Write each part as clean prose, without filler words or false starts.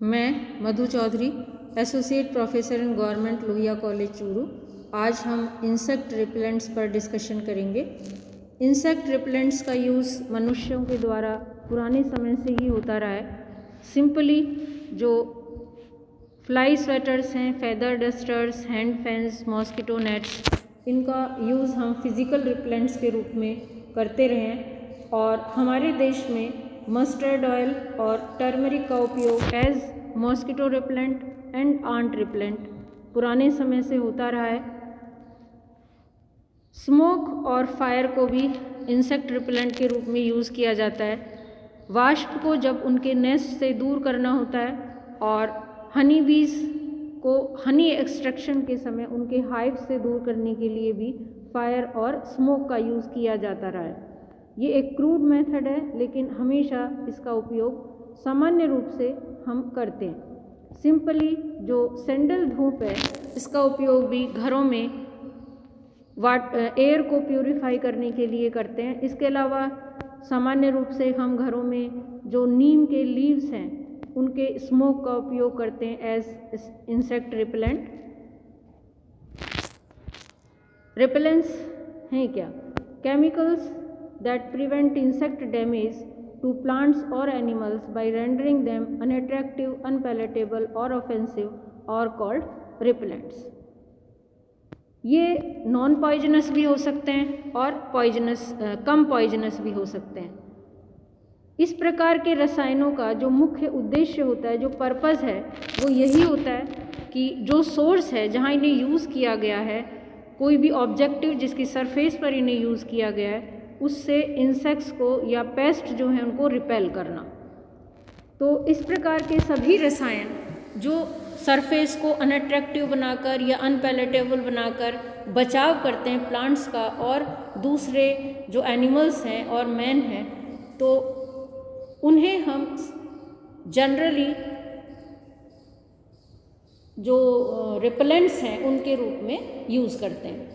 मैं Madhu Chaudhary, associate professor in government Lohia college Churu. आज हम इंसेक्ट रिपेलेंट्स पर डिस्कशन करेंगे। इंसेक्ट रिपेलेंट्स का यूज़ मनुष्यों के द्वारा पुराने समय से ही होता रहा है। सिंपली जो फ्लाई स्वेटर्स हैं, feather dusters, hand fans, mosquito nets, इनका यूज़ हम फिज़िकल रिपेलेंट्स के रूप में करते रहे हैं और हमारे देश में मस्टर्ड ऑयल और टर्मरिक का उपयोग as mosquito repellent and ant repellent पुराने समय से होता रहा है। स्मोक और फायर को भी इंसेक्ट रिपेलेंट के रूप में यूज़ किया जाता है। वाष्प को जब उनके नेस्ट से दूर करना होता है और हनी बीज को हनी एक्सट्रैक्शन के समय उनके हाइव से दूर करने के लिए भी फायर और स्मोक का यूज़ किया जाता रहा है। ये एक क्रूड मेथड है, लेकिन हमेशा इसका उपयोग सामान्य रूप से हम करते हैं। सिंपली जो सैंडल धूप है, इसका उपयोग भी घरों में एयर को प्यूरिफाई करने के लिए करते हैं। इसके अलावा सामान्य रूप से हम घरों में जो नीम के लीव्स हैं, उनके स्मोक का उपयोग करते हैं एज इंसेक्ट रिपेलेंट। रिपेलेंट्स हैं क्या? Chemicals that prevent insect damage to plants or animals by rendering them unattractive, unpalatable or offensive are called repellents. ये नॉन पॉइजनस भी हो सकते हैं और कम पॉइजनस भी हो सकते हैं। इस प्रकार के रसायनों का जो मुख्य उद्देश्य होता है, जो पर्पज़ है, वो यही होता है कि जो सोर्स है जहाँ इन्हें यूज़ किया गया है, कोई भी ऑब्जेक्टिव जिसकी सरफेस पर इन्हें यूज़ किया गया है, उससे इंसेक्ट्स को या पेस्ट जो हैं उनको रिपेल करना। तो इस प्रकार के सभी रसायन जो सरफेस को अनअट्रैक्टिव बनाकर या अनपैलेटेबल बनाकर बचाव करते हैं प्लांट्स का और दूसरे जो एनिमल्स हैं और मैन हैं, तो उन्हें हम जनरली जो रिपेलेंट्स हैं उनके रूप में यूज़ करते हैं।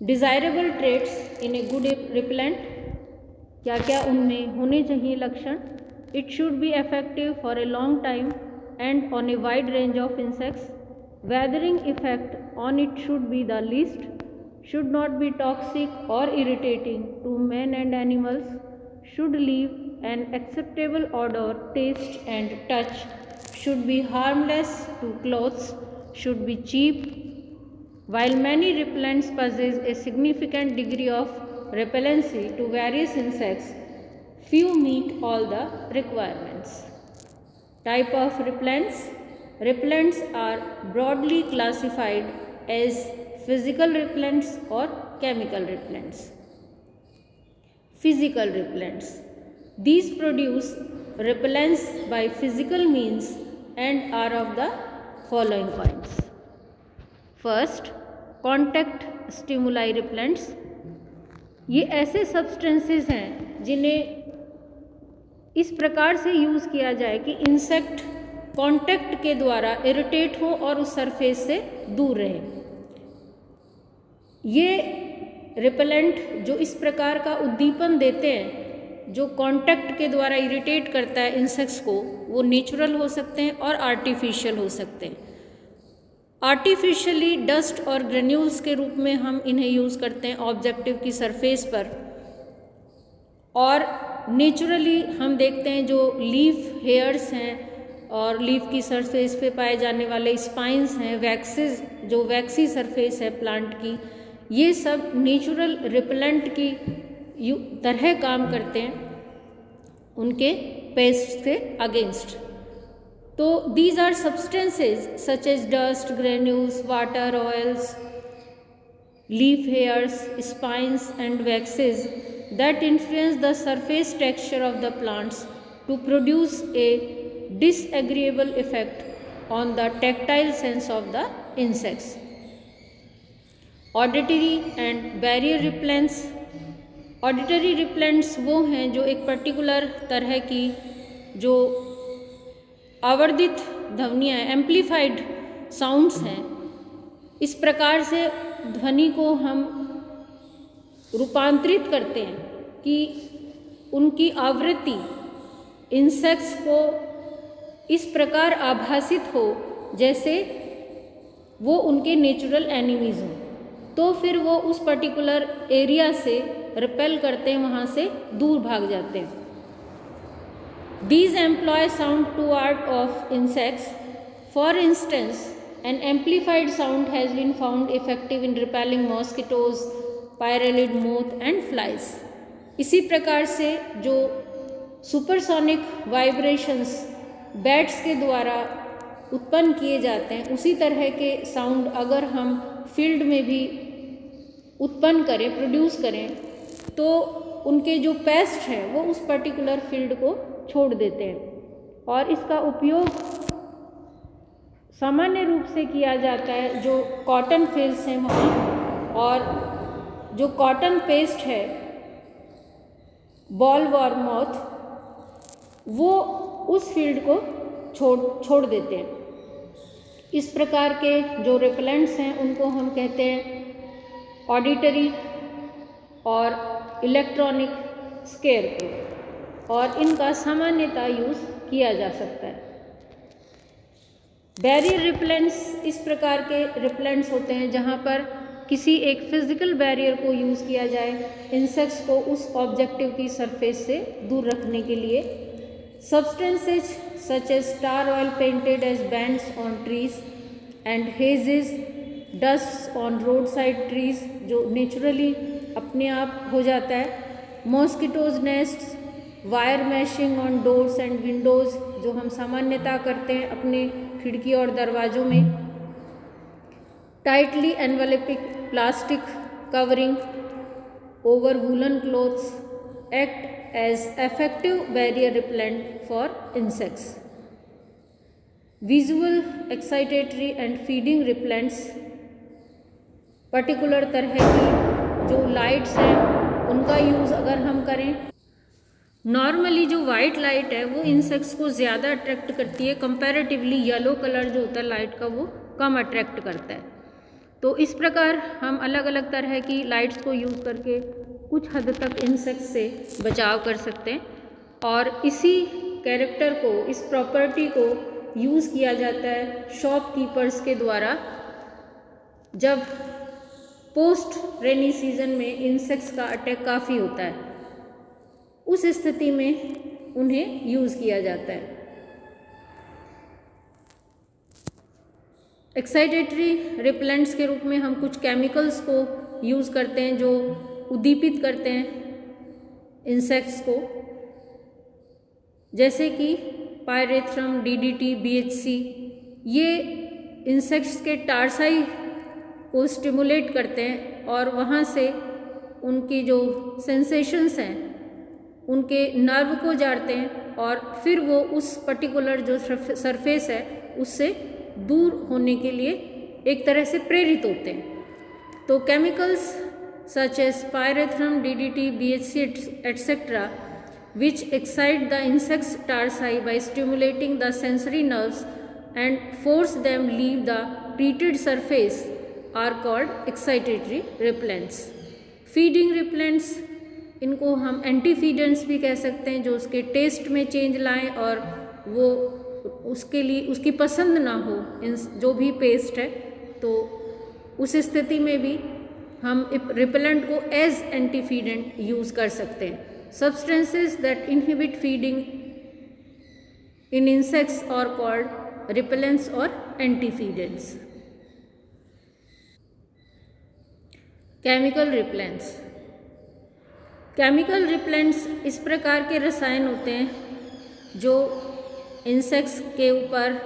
Desirable traits in a good repellent, क्या क्या उनमें होने चाहिए लक्षण? It should be effective for a long time and on a wide range of insects. Weathering effect on it should be the least, should not be toxic और irritating to man and animals, should leave an acceptable odour, taste and touch, should be harmless to clothes, should be cheap. While many repellents possess a significant degree of repellency to various insects, few meet all the requirements. Type of repellents. Repellents are broadly classified as physical repellents or chemical repellents. Physical repellents. These produce repellents by physical means and are of the following points. First, contact stimuli repellents. ये ऐसे substances हैं जिन्हें इस प्रकार से use किया जाए कि इंसेक्ट कॉन्टैक्ट के द्वारा इरिटेट हो और उस सरफेस से दूर रहे। ये रिपेलेंट जो इस प्रकार का उद्दीपन देते हैं, जो कॉन्टैक्ट के द्वारा इरिटेट करता है इंसेक्ट्स को, वो नेचुरल हो सकते हैं और आर्टिफिशियल हो सकते हैं। आर्टिफिशियली डस्ट और ग्रेन्यूल्स के रूप में हम इन्हें यूज़ करते हैं ऑब्जेक्टिव की सरफेस पर, और नेचुरली हम देखते हैं जो लीफ हेयर्स हैं और लीफ की सरफेस पे पाए जाने वाले स्पाइंस हैं, वैक्सेस, जो वैक्सी सरफेस है प्लांट की, ये सब नेचुरल रिपेलेंट की तरह काम करते हैं उनके पेस्ट के अगेंस्ट। तो these are substances such as dust, granules, water, oils, leaf hairs, spines and waxes that influence the surface texture of the plants to produce a disagreeable effect on the tactile sense of the insects. Auditory and barrier repellents. Auditory repellents वो हैं जो एक particular तरह की जो आवर्धित ध्वनियाँ, amplified sounds हैं, इस प्रकार से ध्वनि को हम रूपांतरित करते हैं कि उनकी आवृत्ति इंसेक्ट्स को इस प्रकार आभासित हो जैसे वो उनके नेचुरल एनिमीज हों, तो फिर वो उस पर्टिकुलर एरिया से रिपेल करते हैं, वहाँ से दूर भाग जाते हैं। These employ sound toward of insects. For instance, an amplified sound has been found effective in repelling mosquitoes, pyralid moth and flies. इसी प्रकार से जो सुपरसोनिक वाइब्रेशंस बैट्स के द्वारा उत्पन्न किए जाते हैं, उसी तरह के साउंड अगर हम फील्ड में भी उत्पन्न करें, प्रोड्यूस करें, तो उनके जो पेस्ट हैं वो उस पर्टिकुलर फील्ड को छोड़ देते हैं। और इसका उपयोग सामान्य रूप से किया जाता है जो कॉटन फील्ड्स हैं वहाँ, और जो कॉटन पेस्ट है बॉलवॉर्म मॉथ, वो उस फील्ड को छोड़ देते हैं। इस प्रकार के जो रिपेलेंट्स हैं उनको हम कहते हैं ऑडिटरी और इलेक्ट्रॉनिक स्केयरक्रो, और इनका सामान्यतः यूज़ किया जा सकता है। बैरियर रिपेलेंट्स इस प्रकार के रिपेलेंट्स होते हैं जहाँ पर किसी एक फिजिकल बैरियर को यूज़ किया जाए इंसेक्ट्स को उस ऑब्जेक्टिव की सरफेस से दूर रखने के लिए। Substances such as tar oil painted as bands on trees and hazes, dusts on roadside trees जो नेचुरली अपने आप हो जाता है, mosquitoes nests, wire mashing on doors and Windows जो हम सामान्यतः करते हैं अपने खिड़की और दरवाज़ों में, tightly enveloping plastic covering over woollen clothes act as effective barrier repellent for insects. Visual, excitatory and feeding repellents, particular तरह की जो लाइट्स हैं उनका यूज़ अगर हम करें, नॉर्मली जो वाइट लाइट है वो इंसेक्ट्स को ज़्यादा अट्रैक्ट करती है, कंपैरेटिवली येलो कलर जो होता है लाइट का वो कम अट्रैक्ट करता है। तो इस प्रकार हम अलग अलग तरह की लाइट्स को यूज़ करके कुछ हद तक इंसेक्ट्स से बचाव कर सकते हैं, और इसी कैरेक्टर को, इस प्रॉपर्टी को यूज़ किया जाता है शॉपकीपर्स के द्वारा जब पोस्ट रेनी सीजन में इंसेक्ट्स का अटैक काफ़ी होता है, उस स्थिति में उन्हें यूज़ किया जाता है। एक्साइटेटरी रिपेलेंट्स के रूप में हम कुछ केमिकल्स को यूज़ करते हैं जो उद्दीपित करते हैं इंसेक्ट्स को, जैसे कि पायरेथ्रम, डीडीटी, बीएचसी। ये इंसेक्ट्स के टारसाई को स्टिमुलेट करते हैं और वहाँ से उनकी जो सेंसेशंस हैं उनके नर्व को जाड़ते हैं, और फिर वो उस पर्टिकुलर जो सरफेस है उससे दूर होने के लिए एक तरह से प्रेरित होते हैं। तो chemicals such as pyrethrum, DDT, BHC, etc., which excite the insect's tarsi by stimulating the sensory nerves and force them leave the treated surface, are called excitatory repellents. Feeding repellents, इनको हम एंटीफीडेंट्स भी कह सकते हैं, जो उसके टेस्ट में change लाएं और वो उसके लिए उसकी पसंद ना हो जो भी पेस्ट है, तो उस स्थिति में भी हम रिपेलेंट को एज एंटीफीडेंट यूज़ कर सकते हैं। Substances that inhibit feeding in insects are called repellents और antifeedants. Chemical repellents. Chemical repellents इस प्रकार के रसायन होते हैं जो इंसेक्ट्स के ऊपर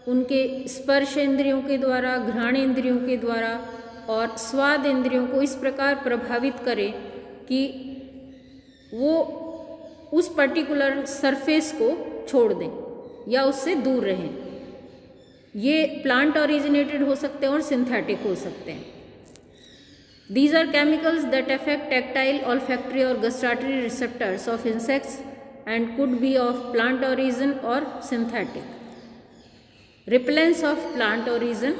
उनके स्पर्श इंद्रियों के द्वारा, घ्राण इंद्रियों के द्वारा और स्वाद इंद्रियों को इस प्रकार प्रभावित करें कि वो उस पर्टिकुलर सरफेस को छोड़ दें या उससे दूर रहें। ये प्लांट ओरिजिनेटेड हो सकते हैं और सिंथेटिक हो सकते हैं। These are chemicals that affect tactile, olfactory or gustatory receptors of insects and could be of plant origin or synthetic. Repellents of plant origin.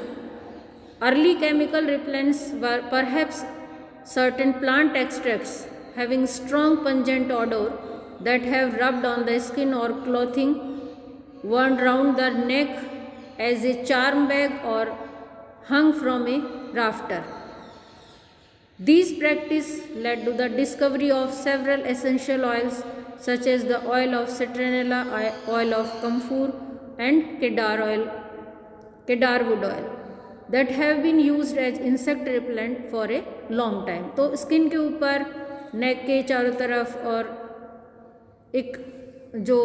Early chemical repellents were perhaps certain plant extracts having strong pungent odor that have rubbed on the skin or clothing worn round the neck as a charm bag or hung from a rafter. These practices led to the discovery of several essential oils such as the oil of citronella, oil of camphor and cedarwood oil that have been used as insect repellent for a long time. तो skin के ऊपर, नेक के चारों तरफ और एक जो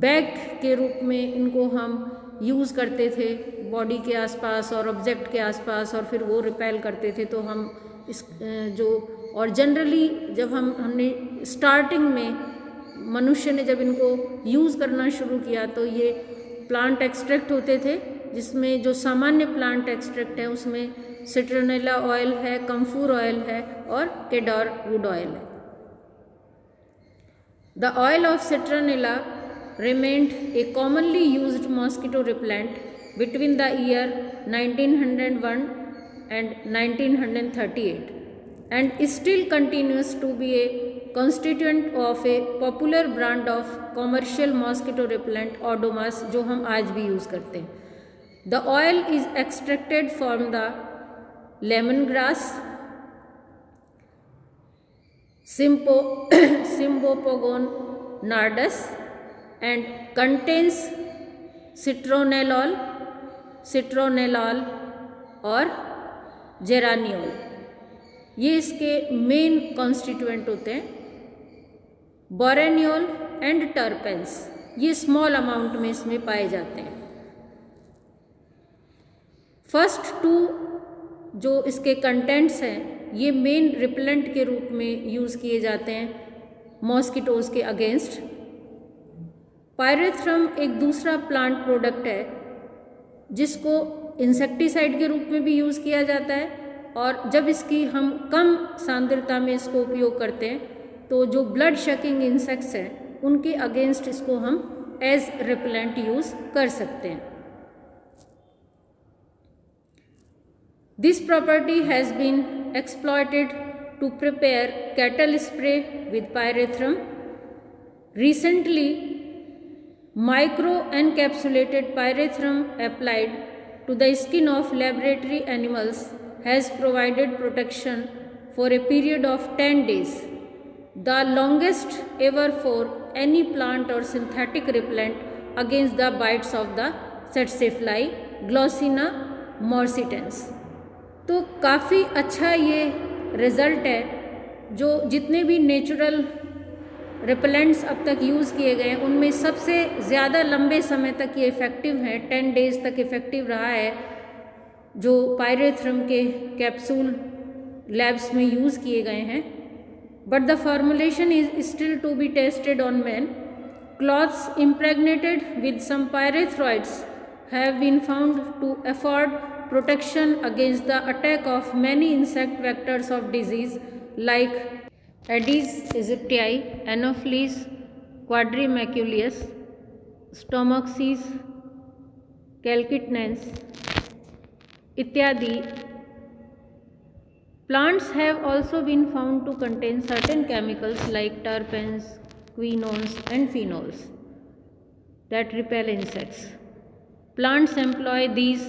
bag के रूप में इनको हम यूज़ करते थे बॉडी के आसपास और ऑब्जेक्ट के आसपास, और फिर वो रिपेल करते थे। तो हम इस जो और जनरली जब हमने स्टार्टिंग में मनुष्य ने जब इनको यूज़ करना शुरू किया तो ये प्लांट एक्सट्रैक्ट होते थे, जिसमें जो सामान्य प्लांट एक्सट्रैक्ट है उसमें सिट्रोनेला ऑयल है, कम्फूर ऑयल है और केडारवुड ऑयल है। The oil of citronella remained a commonly used mosquito repellent between the year 1901 and 1938 and still continues to be a constituent of a popular brand of commercial mosquito repellent Odomas, जो हम आज भी use करते हैं। The oil is extracted from the lemongrass, Symbopogon nardus, and contains citronellol और जेरानियोल। ये इसके main constituent होते हैं। बोरेनियोल एंड टर्पेंस ये स्मॉल अमाउंट में इसमें पाए जाते हैं। फर्स्ट टू जो इसके कंटेंट्स हैं ये मेन रिपेलेंट के रूप में यूज़ किए जाते हैं मॉस्किटोज़ के अगेंस्ट। पायरेथ्रम एक दूसरा प्लांट प्रोडक्ट है जिसको इंसेक्टिसाइड के रूप में भी यूज़ किया जाता है, और जब इसकी हम कम सांद्रता में इसको उपयोग करते हैं तो जो ब्लड शकिंग इंसेक्ट्स हैं उनके अगेंस्ट इसको हम एज रिपेलेंट यूज़ कर सकते हैं। This property has been exploited to prepare cattle spray with pyrethrum. Recently microencapsulated pyrethrum applied to the skin of laboratory animals has provided protection for a period of 10 days, the longest ever for any plant or synthetic repellent against the bites of the tsetse fly Glossina morsitans। तो काफ़ी अच्छा ये result है। जो जितने भी natural repellents अब तक यूज़ किए गए हैं उनमें सबसे ज़्यादा लंबे समय तक ये इफ़ेक्टिव हैं, 10 डेज़ तक इफ़ेक्टिव रहा है जो पायरेथ्रम के कैप्सूल लैब्स में यूज़ किए गए हैं। But the formulation is still to be tested on man. Clothes impregnated with some pyrethroids have been found to afford protection against the attack of many insect vectors of disease like Aedes aegypti, Anopheles quadrimaculus, Stomoxys calcitnens इत्यादि। Plants have also been found to contain certain chemicals like terpenes, quinones and phenols that repel insects. Plants employ these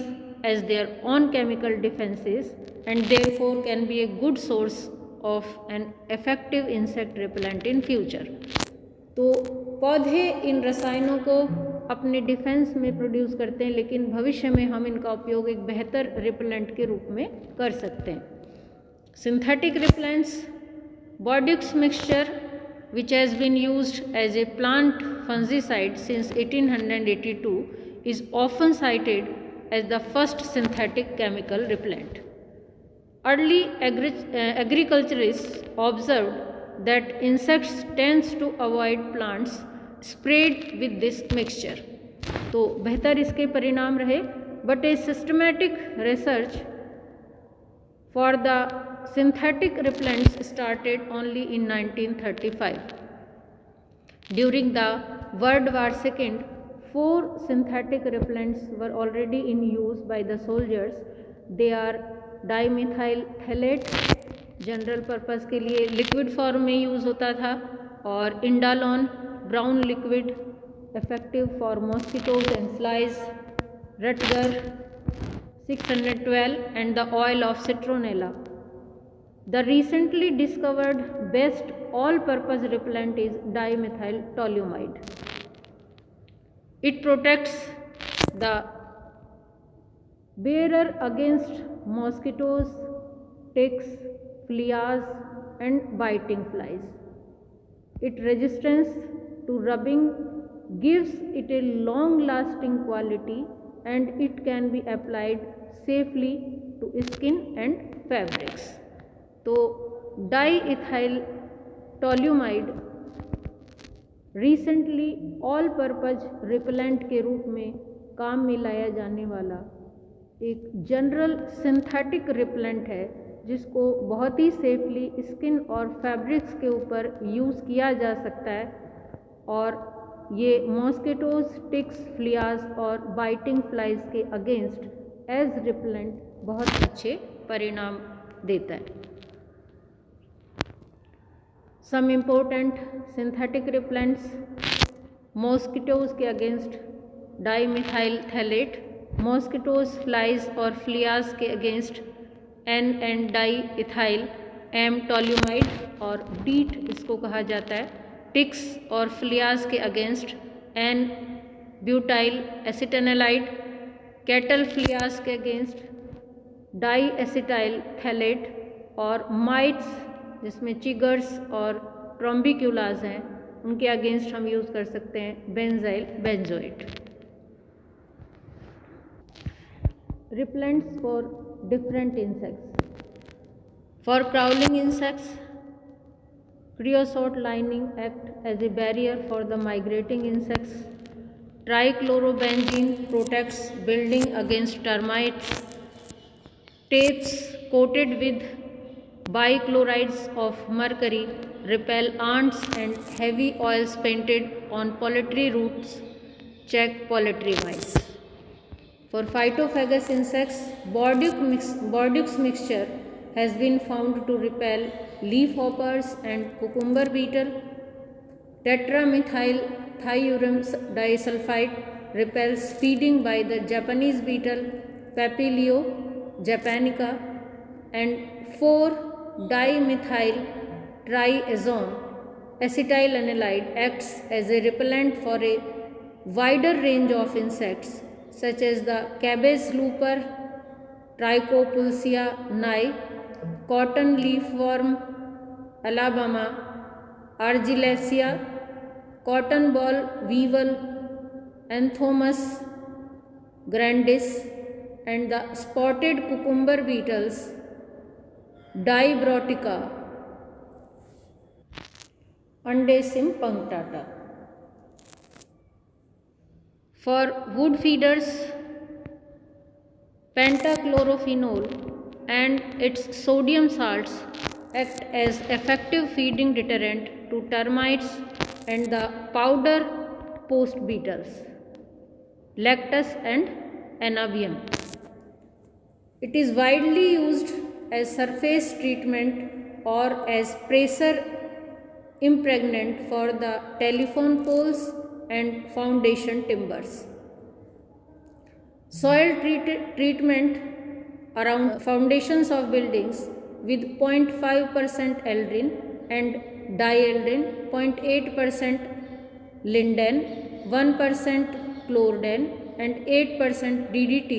as their own chemical defenses and therefore can be a good source of an effective insect repellent in future। तो पौधे इन रसायनों को अपने defence में produce करते हैं, लेकिन भविष्य में हम इनका उपयोग एक बेहतर रिपेलेंट के रूप में कर सकते हैं। Synthetic repellents, Bordeaux mixture which has been used as a plant fungicide since 1882 is often cited as the first synthetic chemical repellent। Early agriculturists observed that insects tends to avoid plants sprayed with this mixture। तो बेहतर इसके परिणाम रहे। But a systematic research for the synthetic repellents started only in 1935। During the World War II, 4 synthetic repellents were already in use by the soldiers। They are dimethyl phthalate, general purpose के लिए liquid form में use होता था, और indalone brown liquid effective for mosquitoes and flies, Rutger 612, and the oil of citronella. The recently discovered best all-purpose repellent is dimethyl toluamide. It protects the bearer against mosquitoes, ticks, fleas, and biting flies. Its resistance to rubbing gives it a long lasting quality, and it can be applied safely to skin and fabrics. तो diethyl toluamide recently all purpose repellent के रूप में काम में लाया जाने वाला एक जनरल सिंथेटिक रिपेलेंट है, जिसको बहुत ही सेफली स्किन और फैब्रिक्स के ऊपर यूज़ किया जा सकता है, और ये मॉस्किटोज, टिक्स, फ्लियाज और बाइटिंग फ्लाइज के अगेंस्ट एज रिपेलेंट बहुत अच्छे परिणाम देता है. Some important synthetic repellents: mosquitoes के against dimethyl phthalate, mosquitoes, flies और फ्लियाज के against N diethyl M toluamide और डीट इसको कहा जाता है. टिक्स और फ्लियाज के अगेंस्ट एन ब्यूटाइल एसिटेनालाइड, कैटल फ्लियाज के अगेंस्ट डाई एसिटाइल थैलेट, और माइट्स जिसमें चिगर्स और ट्रॉम्बिक्यूलाज हैं उनके अगेंस्ट हम यूज़ कर सकते हैं benzyl benzoate. Repellents for different insects: for crawling insects, creosote lining act as a barrier for the migrating insects. Trichlorobenzene protects building against termites. Tapes coated with bichlorides of mercury repel ants, and heavy oils painted on poultry roots check poultry mice. For phytophagous insects, Bordeaux mixture has been found to repel leafhoppers and cucumber beetle. Tetramethyl thiourea disulfide repels feeding by the Japanese beetle Papilio japonica, and 4-dimethyl triazone acetylenolide acts as a repellent for a wider range of insects such as the cabbage looper, Trichopulsia nye, cotton leafworm Alabama, Argillaceae, cotton ball weevil Anthomus grandis, and the spotted cucumber beetles Dibrotica, Undecim punctata. For wood feeders, pentachlorophenol and its sodium salts act as effective feeding deterrent to termites and the powder post beetles, Lactus and Anabium. It is widely used as surface treatment or as pressure impregnant for the telephone poles and foundation timbers. Soil treatment around foundations of buildings with 0.5% eldrin and dieldrin, 0.8% linden, 1% chlordane and 8% DDT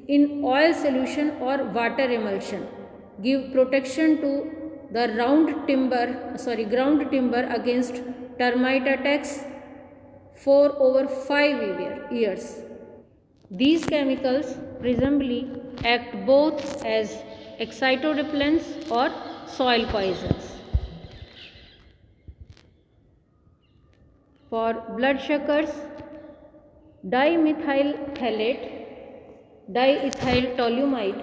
in oil solution or water emulsion give protection to the ground timber against termite attacks for over 5 years. These chemicals presumably act both as excitoreppellents or soil poisons. For bloodsuckers, dimethyl phthalate, diethyl toluamide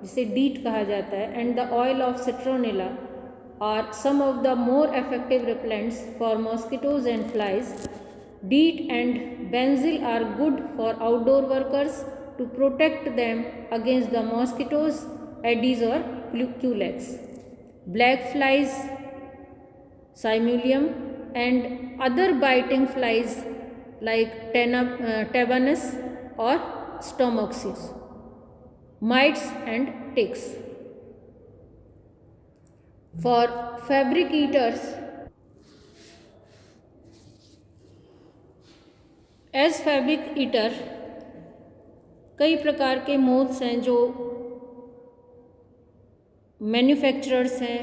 जिसे DEET कहा जाता है, and the oil of citronella are some of the more effective repellents for mosquitoes and flies. DEET and benzil are good for outdoor workers to protect them against the mosquitoes, Aedes or Culex. black flies, Simulium, and other biting flies like Tabanus or Stomoxys, mites and ticks. For fabric eaters, as fabric eater कई प्रकार के moths हैं जो manufacturers हैं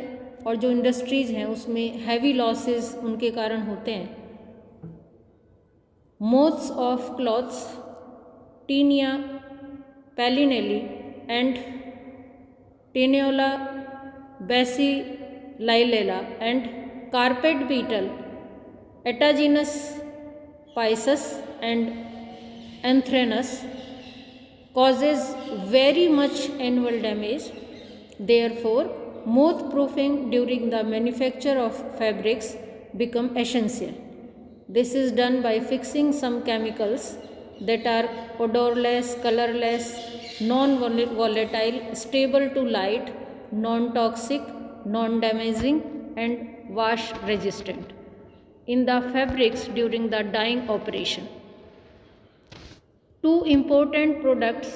और जो industries हैं उसमें हैवी लॉसेस उनके कारण होते हैं। Moths of clothes, Tinea pellionella and Tineola bisselliella and carpet beetle Attagenus piceus and Anthranus causes very much annual damage. Therefore, moth proofing during the manufacture of fabrics become essential. This is done by fixing some chemicals that are odorless, colorless, non-volatile, stable to light, non-toxic, non-damaging and wash resistant in the fabrics during the dyeing operation. Two important products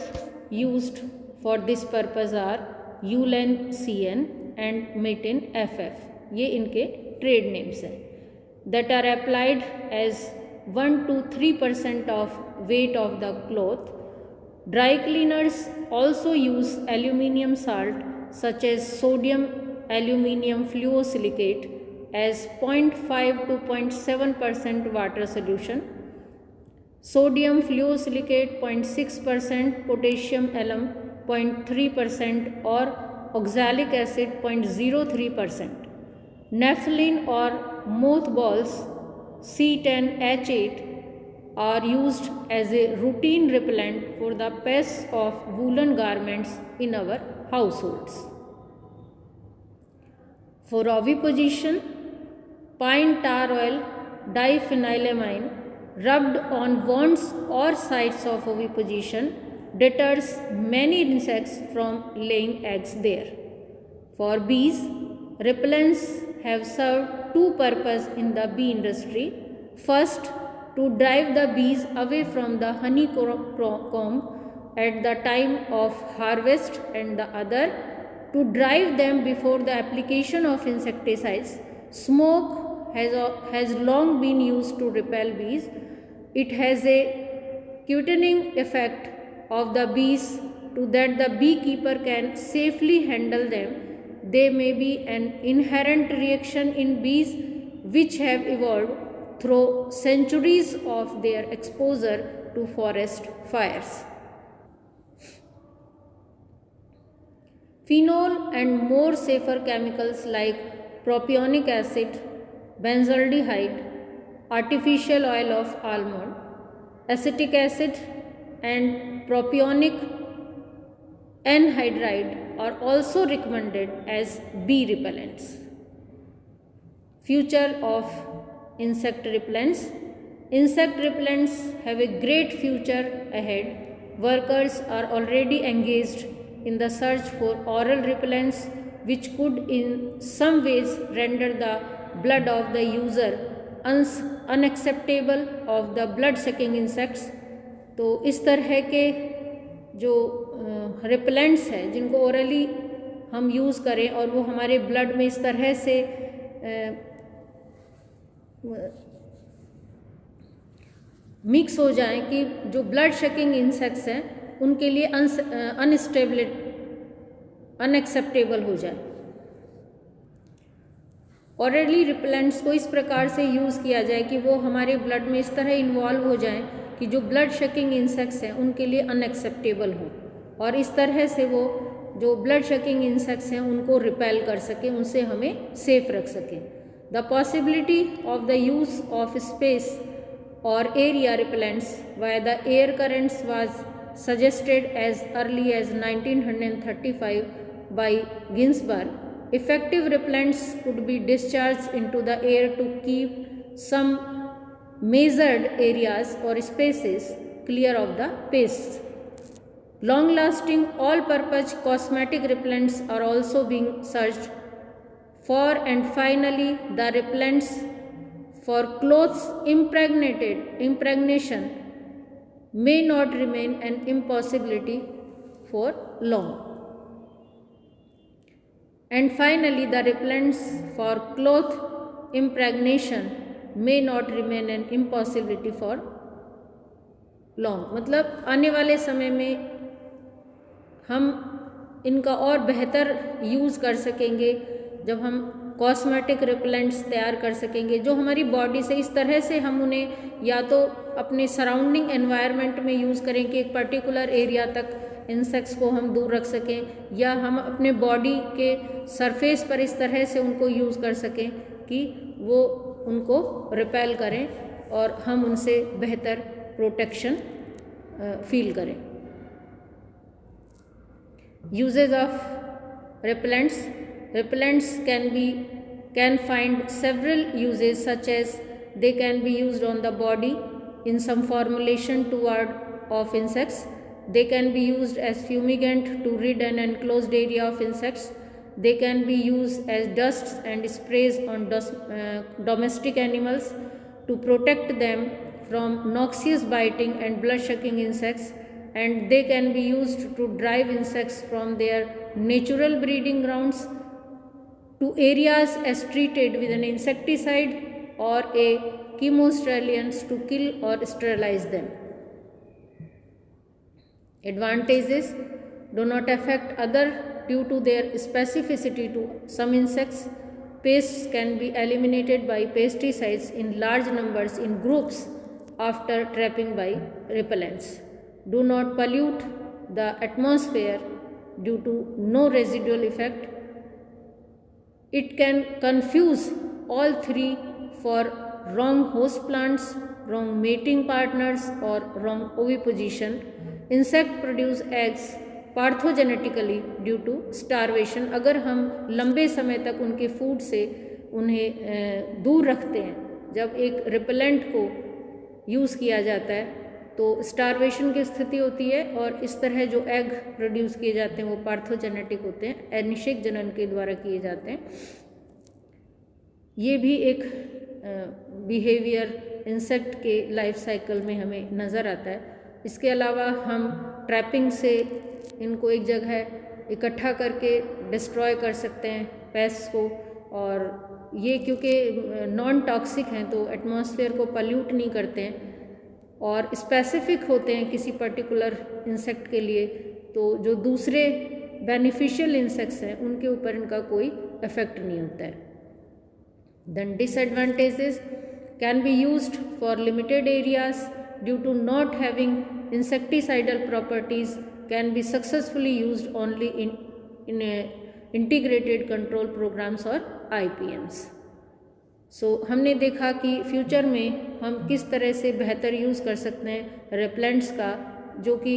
used for this purpose are Ulen CN and Metin FF. ये इनके trade names हैं. That are applied as 1 to 3% of weight of the cloth. Dry cleaners also use aluminium salt such as sodium aluminium fluorosilicate as 0.5 to 0.7% water solution, sodium fluorosilicate 0.6%, potassium alum 0.3% और oxalic acid 0.03%. Naphthalene or mothballs C10H8 are used as a routine repellent for the pests of woolen garments in our households. For oviposition, pine tar oil diphenylamine rubbed on wounds or sites of oviposition deters many insects from laying eggs there. For bees, repellents have served two purposes in the bee industry. First, to drive the bees away from the honeycomb at the time of harvest, and the other, to drive them before the application of insecticides. Smoke has long been used to repel bees. It has a cutening effect of the bees so that the beekeeper can safely handle them. There may be an inherent reaction in bees which have evolved through centuries of their exposure to forest fires. Phenol and more safer chemicals like propionic acid, benzaldehyde, artificial oil of almond, acetic acid and propionic anhydride are also recommended as bee repellents. Future of insect repellents. Insect repellents have a great future ahead. Workers are already engaged in the search for oral repellents which could in some ways render the blood of the user unacceptable of the blood sucking insects. तो इस तरह के जो repellents हैं जिनको orally हम use करें और वो हमारे ब्लड में इस तरह से मिक्स हो जाएं कि जो ब्लड शकिंग इंसेक्ट्स हैं उनके लिए अनएक्सेप्टेबल हो जाए। ऑरली रिपेलेंट्स को इस प्रकार से यूज़ किया जाए कि वो हमारे ब्लड में इस तरह इन्वॉल्व हो जाएं कि जो ब्लड शकिंग इंसेक्ट्स हैं उनके लिए अनएक्सेप्टेबल हों और इस तरह से वो जो ब्लड शकिंग इंसेक्ट्स हैं उनको रिपेल कर सकें, उनसे हमें सेफ रख सकें। The possibility of the use of space or area repellents via the air currents was suggested as early as 1935 by Ginsberg. Effective repellents could be discharged into the air to keep some measured areas or spaces clear of the pests. Long-lasting all-purpose cosmetic repellents are also being searched For and finally, the repellents for clothes impregnation may not remain an impossibility for long. And finally, the repellents for cloth impregnation may not remain an impossibility for long. मतलब आने वाले समय में हम इनका और बेहतर use कर सकेंगे जब हम कॉस्मेटिक रिपेलेंट्स तैयार कर सकेंगे जो हमारी बॉडी से इस तरह से हम उन्हें या तो अपने सराउंडिंग एनवायरनमेंट में यूज़ करें कि एक पर्टिकुलर एरिया तक इंसेक्ट्स को हम दूर रख सकें या हम अपने बॉडी के सरफेस पर इस तरह से उनको यूज़ कर सकें कि वो उनको रिपेल करें और हम उनसे बेहतर प्रोटेक्शन फील करें. Uses of repellents. Repellents can find several uses, such as they can be used on the body in some formulation to ward off insects. They can be used as fumigant to rid an enclosed area of insects. They can be used as dusts and sprays on domestic animals to protect them from noxious biting and blood-sucking insects. And they can be used to drive insects from their natural breeding grounds to areas as treated with an insecticide or a chemosterilant to kill or sterilize them. Advantages: do not affect other due to their specificity to some insects. Pests can be eliminated by pesticides in large numbers in groups after trapping by repellents. Do not pollute the atmosphere due to no residual effect. It can confuse all three for wrong host plants, wrong mating partners or wrong oviposition. Insect produce eggs parthenogenetically due to starvation. अगर हम लंबे समय तक उनके food से उन्हें दूर रखते हैं, जब एक रिपेलेंट को यूज़ किया जाता है तो स्टारवेशन की स्थिति होती है और इस तरह जो एग प्रोड्यूस किए जाते हैं वो पार्थोजेनेटिक होते हैं, एनिशिक जनन के द्वारा किए जाते हैं. ये भी एक बिहेवियर इंसेक्ट के लाइफ साइकिल में हमें नज़र आता है. इसके अलावा हम ट्रैपिंग से इनको एक जगह इकट्ठा करके डिस्ट्रॉय कर सकते हैं पेस्ट्स को, और ये क्योंकि नॉन टॉक्सिक हैं तो एटमॉस्फेयर को पल्यूट नहीं करते हैं और स्पेसिफिक होते हैं किसी पर्टिकुलर इंसेक्ट के लिए, तो जो दूसरे बेनिफिशियल इंसेक्ट्स हैं उनके ऊपर इनका कोई इफेक्ट नहीं होता है. Then disadvantages: can be used for limited areas due to not having insecticidal properties, can be successfully used only in integrated control programs और IPMs. हमने देखा कि फ्यूचर में हम किस तरह से बेहतर यूज़ कर सकते हैं रेपेलेंट्स का, जो कि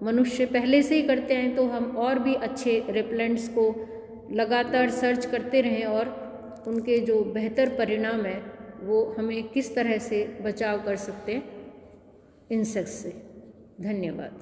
मनुष्य पहले से ही करते हैं, तो हम और भी अच्छे रेपेलेंट्स को लगातार सर्च करते रहें और उनके जो बेहतर परिणाम है वो हमें किस तरह से बचाव कर सकते हैं इंसेक्ट्स से. धन्यवाद.